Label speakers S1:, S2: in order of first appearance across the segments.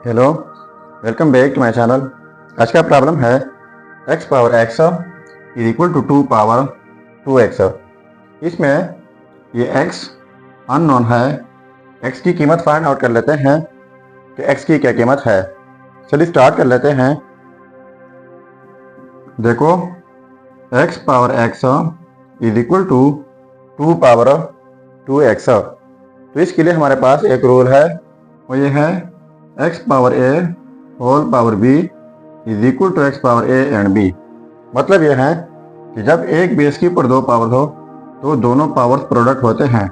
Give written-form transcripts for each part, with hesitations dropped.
S1: Hello, welcome back to my channel. आज का problem है x power x is equal to 2 power 2x। इसमें ये x अननोन है। x की कीमत फाइंड आउट कर लेते हैं कि x की क्या कीमत है। चलिए स्टार्ट कर लेते हैं। देखो, x power x is equal to 2 power 2x। तो इसके लिए हमारे पास एक रूल है, वो ये है x power a whole power b is equal to x power a and b। मतलब यह है कि जब एक बेस के ऊपर दो पावर हो तो दोनों पावर्स प्रोडक्ट होते हैं।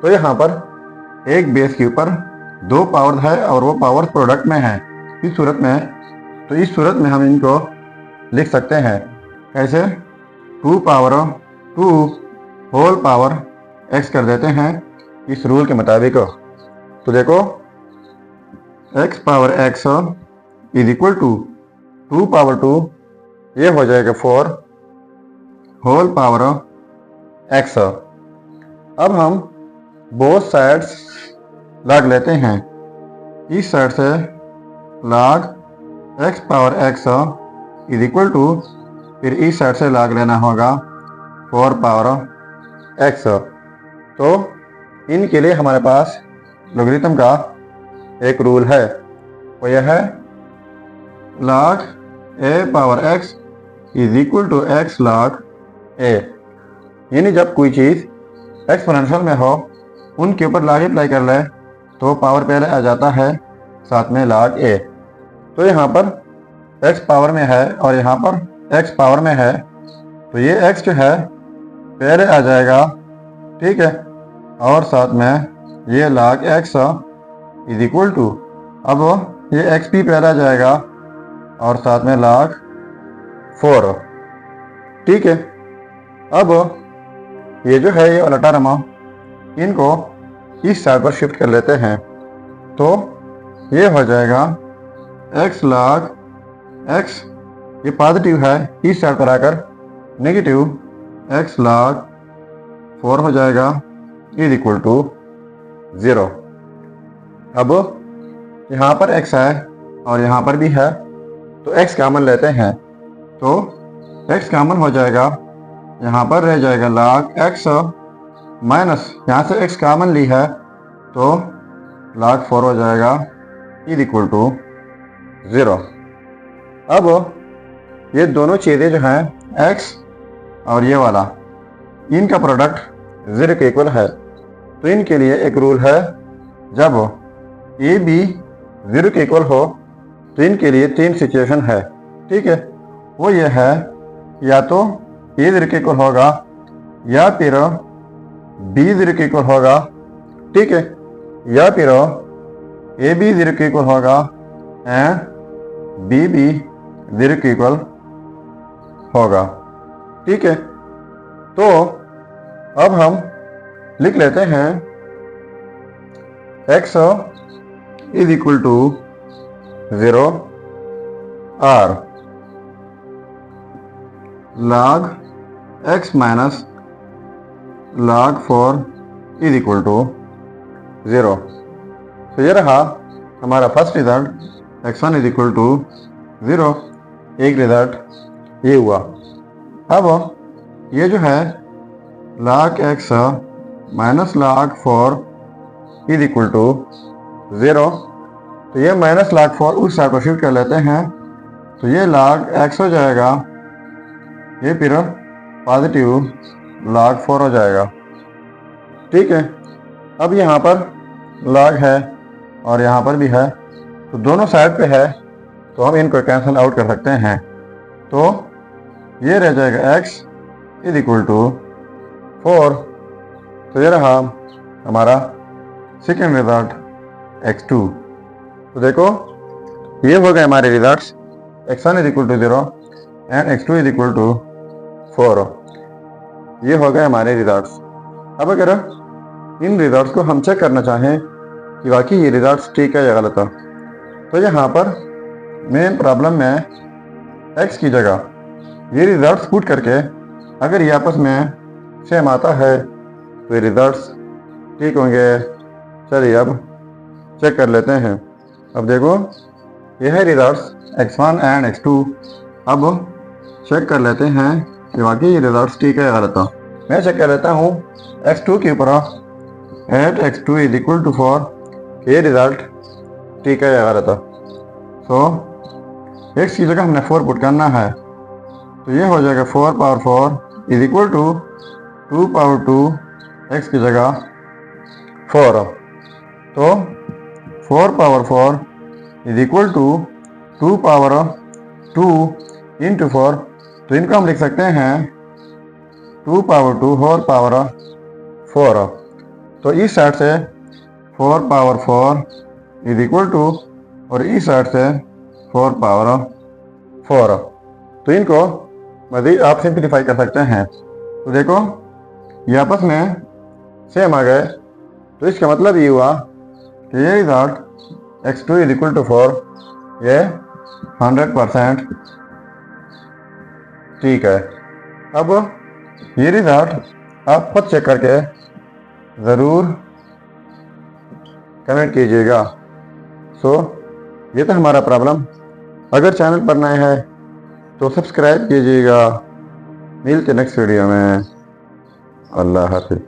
S1: तो यहाँ पर एक बेस के ऊपर दो पावर है और वो पावर प्रोडक्ट में है। इस सूरत में हम इनको लिख सकते हैं कैसे, 2 पावर 2 होल पावर x कर देते हैं इस रूल के मुताबिक। तो देखो, x power x is equal to 2 power 2, ये हो जाएगा 4 होल पावर x। अब हम बोथ साइड्स लॉग लेते हैं। इस साइड से log x power x is equal to, फिर इस साइड से लॉग लेना होगा 4 पावर x। तो इनके लिए हमारे पास लॉगरिथम का एक रूल है, वो यह है log a power x is equal to x log a। यानी जब कोई चीज़ एक्सपोनेंशियल में हो उनके ऊपर log अप्लाई कर ले तो पावर पहले आ जाता है साथ में log a। तो यहाँ पर x पावर में है और यहाँ पर x पावर में है, तो ये x जो है पहले आ जाएगा, ठीक है, और साथ में ये log x is equal to, अब ये x भी पहला जाएगा और साथ में log 4, ठीक है। अब ये जो है ये वाला टर्म, इनको इस साइड पर शिफ्ट कर लेते हैं। तो ये हो जाएगा x log x, ये पॉजिटिव है, इस साइड पर आकर नेगेटिव x log 4 हो जाएगा इज इक्वल टू 0। अब यहाँ पर x है और यहाँ पर भी है, तो x कॉमन लेते हैं। तो x कॉमन हो जाएगा, यहाँ पर रह जाएगा log x माइनस, यहाँ से x कॉमन ली है तो log 4 हो जाएगा इज इक्वल टू 0। अब ये दोनों चीज़ें जो हैं x और ये वाला, इनका प्रोडक्ट 0 के इक्वल है। तो इनके लिए एक रूल है, जब ए बी 0 के इक्वल हो तो इनके लिए 3 सिचुएशन है, ठीक है। वो ये है, या तो ए 0 के इक्वल होगा, या फिर बी 0 के इक्वल होगा, ठीक है, या फिर ए बी 0 के इक्वल होगा एंड बी बी 0 के इक्वल होगा, ठीक है। तो अब हम लिख लेते हैं x इज इक्वल टू 0 और log x minus log 4 is equal to 0। तो ये रहा हमारा first result, x1 is equal to 0। एक रिजल्ट ये हुआ। अब ये जो है log x minus log 4 is equal to 0, तो ये माइनस log 4 उस साइड पर शिफ्ट कर लेते हैं। तो ये log x हो जाएगा, ये फिर पॉजिटिव log 4 हो जाएगा, ठीक है। अब यहाँ पर log है और यहाँ पर भी है, तो दोनों साइड पे है, तो हम इनको कैंसिल आउट कर सकते हैं। तो ये रह जाएगा x इज इक्वल टू 4। तो ये रहा हमारा सेकेंड रिजल्ट x2। तो देखो, ये हो गए हमारे results, x1 is equal to 0 and x2 is equal to 4। ये हो गए हमारे रिजल्ट्स। अब अगर इन रिजल्ट्स को हम चेक करना चाहें कि वाकई ये रिजल्ट्स ठीक है या गलत है, तो यहाँ पर मेन प्रॉब्लम में x की जगह ये रिजल्ट्स पुट करके अगर ये आपस में सेम आता है तो ये रिजल्ट्स ठीक होंगे। चलिए अब चेक कर लेते हैं। अब देखो ये है रिजल्ट्स x1 एंड x2। अब चेक कर लेते हैं कि वाकई ये रिजल्ट्स ठीक है या गलत। मैं चेक कर लेता हूँ x2 के ऊपर eight x2 is equal to 4। ये रिजल्ट ठीक है या गलत। सो x की जगह हमने 4 पुट करना है, तो ये हो जाएगा 4 power 4 is equal to 2 power 2 x की जगह 4। तो 4 power 4 is equal to 2 power 2 into 4। तो इनको हम लिख सकते हैं 2 पावर 2 होल पावर 4। तो इस साइड से 4 पावर 4 इज इक्वल टू, और इस साइड से 4 पावर 4। तो इनको मज़ीद आप सिंप्लीफाई कर सकते हैं। तो देखो ये आपस में सेम आ गए, तो इसका मतलब ये हुआ कि ये result x2 is equal to 4 ये 100% ठीक है। अब ये रिजल्ट आप खुद चेक करके ज़रूर कमेंट कीजिएगा। सो ये था हमारा प्रॉब्लम। अगर चैनल पर नए हैं तो सब्सक्राइब कीजिएगा। मिलते नेक्स्ट वीडियो में। अल्लाह हाफिज़।